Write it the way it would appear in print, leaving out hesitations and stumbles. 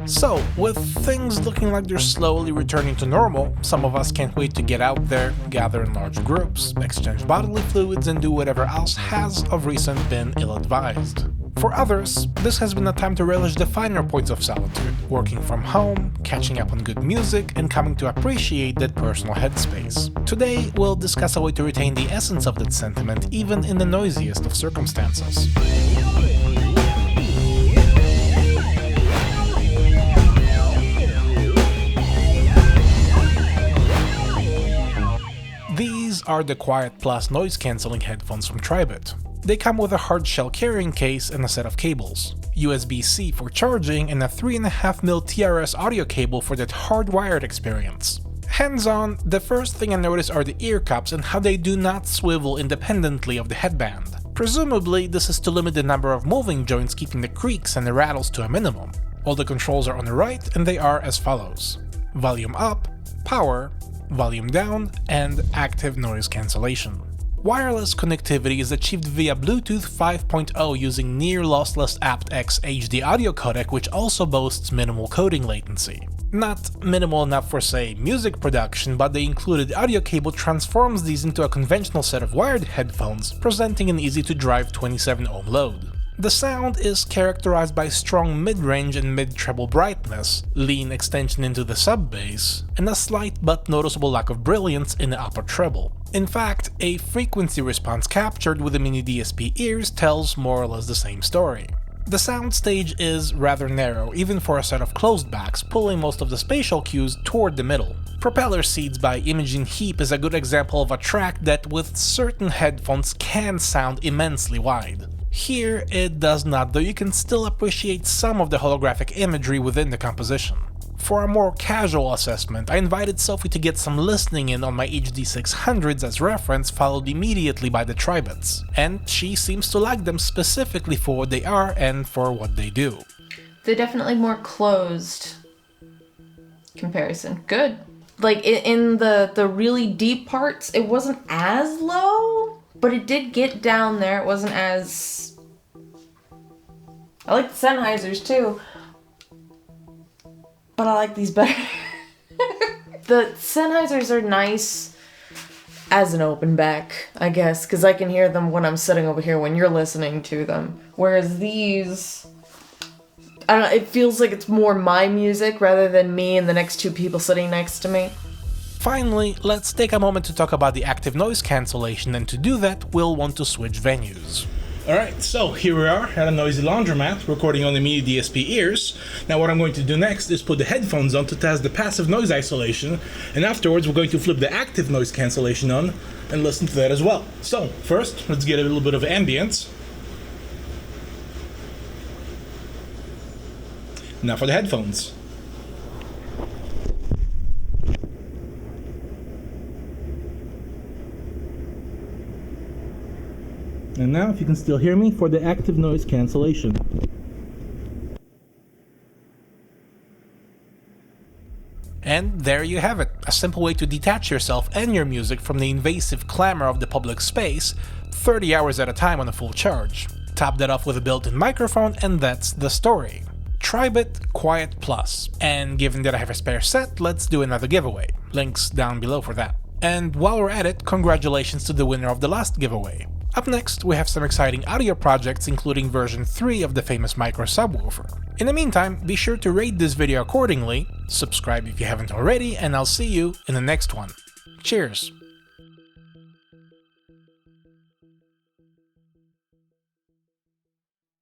So, with things looking like they're slowly returning to normal, some of us can't wait to get out there, gather in large groups, exchange bodily fluids, and do whatever else has of recent been ill-advised. For others, this has been a time to relish the finer points of solitude, working from home, catching up on good music, and coming to appreciate that personal headspace. Today, we'll discuss a way to retain the essence of that sentiment even in the noisiest of circumstances. These are the QuietPlus noise-cancelling headphones from Tribit. They come with a hard-shell carrying case and a set of cables, USB-C for charging and a 3.5mm TRS audio cable for that hardwired experience. Hands-on, the first thing I notice are the ear cups and how they do not swivel independently of the headband. Presumably, this is to limit the number of moving joints, keeping the creaks and the rattles to a minimum. All the controls are on the right and they are as follows: volume up, power, volume down, and active noise cancellation. Wireless connectivity is achieved via Bluetooth 5.0 using near-lossless aptX HD audio codec, which also boasts minimal coding latency. Not minimal enough for, say, music production, but the included audio cable transforms these into a conventional set of wired headphones, presenting an easy-to-drive 27-ohm load. The sound is characterized by strong mid-range and mid-treble brightness, lean extension into the sub-bass, and a slight but noticeable lack of brilliance in the upper treble. In fact, a frequency response captured with the mini DSP ears tells more or less the same story. The soundstage is rather narrow, even for a set of closed backs, pulling most of the spatial cues toward the middle. Propeller Seeds by Imogen Heap is a good example of a track that with certain headphones can sound immensely wide. Here it does not, though you can still appreciate some of the holographic imagery within the composition. For a more casual assessment, I invited Sophie to get some listening in on my HD600s as reference, followed immediately by the Tribits, and she seems to like them specifically for what they are and for what they do. They're definitely more closed comparison. Good. Like in the really deep parts, it wasn't as low, but it did get down there. It wasn't as... I like the Sennheisers too, but I like these better. The Sennheisers are nice as an open back, I guess, because I can hear them when I'm sitting over here when you're listening to them. Whereas these, I don't know, it feels like it's more my music rather than me and the next two people sitting next to me. Finally, let's take a moment to talk about the active noise cancellation, and to do that, we'll want to switch venues. Alright, so here we are at a noisy laundromat, recording on the mini DSP ears. Now what I'm going to do next is put the headphones on to test the passive noise isolation, and afterwards we're going to flip the active noise cancellation on and listen to that as well. So, first, let's get a little bit of ambience. Now for the headphones. And now, if you can still hear me, for the active noise cancellation. And there you have it, a simple way to detach yourself and your music from the invasive clamor of the public space, 30 hours at a time on a full charge. Top that off with a built-in microphone, and that's the story. Tribit QuietPlus. And given that I have a spare set, let's do another giveaway. Links down below for that. And while we're at it, congratulations to the winner of the last giveaway. Up next, we have some exciting audio projects, including version 3 of the famous micro subwoofer. In the meantime, be sure to rate this video accordingly, subscribe if you haven't already, and I'll see you in the next one. Cheers!